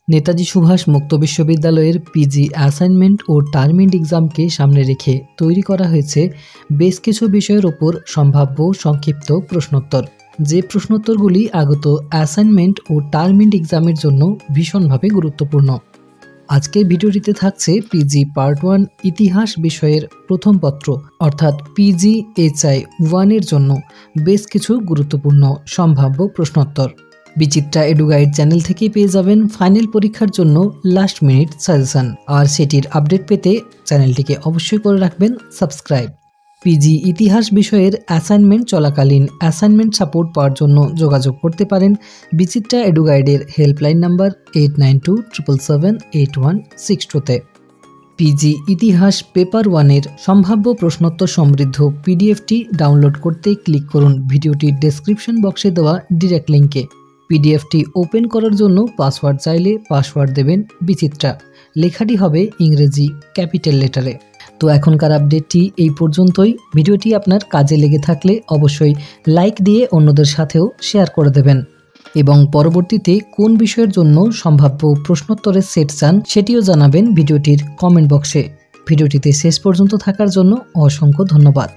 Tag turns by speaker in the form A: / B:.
A: নেতাজি সুভাষ মুক্ত বিশ্ববিদ্যালয়ের PG assignment ও term এক্সামকে সামনে রেখে তৈরি করা হয়েছে বেশ কিছু বিষয়ের ওপর সম্ভাব্য সংক্ষিপ্ত প্রশ্নোত্তর, যে প্রশ্নোত্তরগুলি আগত অ্যাসাইনমেন্ট ও টার্ম এক্সামের জন্য ভীষণভাবে গুরুত্বপূর্ণ। আজকের ভিডিওটিতে থাকছে পিজি পার্ট 1 ইতিহাস বিষয়ের প্রথম পত্র অর্থাৎ PGHI 1 এর জন্য বেশ কিছু গুরুত্বপূর্ণ সম্ভাব্য প্রশ্নোত্তর। বিচিত্রা এডুগাইড চ্যানেল থেকেই পেয়ে যাবেন ফাইনাল পরীক্ষার জন্য লাস্ট মিনিট সাজেশন, আর সেটির আপডেট পেতে চ্যানেলটিকে অবশ্যই করে রাখবেন সাবস্ক্রাইব। পিজি ইতিহাস বিষয়ের অ্যাসাইনমেন্ট চলাকালীন অ্যাসাইনমেন্ট সাপোর্ট পাওয়ার জন্য যোগাযোগ করতে পারেন বিচিত্রা এডুগাইডের হেল্পলাইন নাম্বার 8927778162-তে। পিজি ইতিহাস পেপার 1 এর সম্ভাব্য প্রশ্নোত্তর সমৃদ্ধ পিডিএফটি ডাউনলোড করতে ক্লিক করুন ভিডিওটির ডেসক্রিপশন বক্সে দেওয়া ডিরেক্ট লিঙ্কে। পিডিএফটি ওপেন করার জন্য পাসওয়ার্ড চাইলে পাসওয়ার্ড দেবেন বিচিত্রা, লেখাটি হবে ইংরেজি ক্যাপিটাল লেটারে। তো এখনকার আপডেটটি এই পর্যন্তই। ভিডিওটি আপনার কাজে লেগে থাকলে অবশ্যই লাইক দিয়ে অন্যদের সাথেও শেয়ার করে দেবেন এবং পরবর্তীতে কোন বিষয়ের জন্য সম্ভাব্য প্রশ্নোত্তরের সেট চান সেটিও জানাবেন ভিডিওটির কমেন্ট বক্সে। ভিডিওটিতে শেষ পর্যন্ত থাকার জন্য অসংখ্য ধন্যবাদ।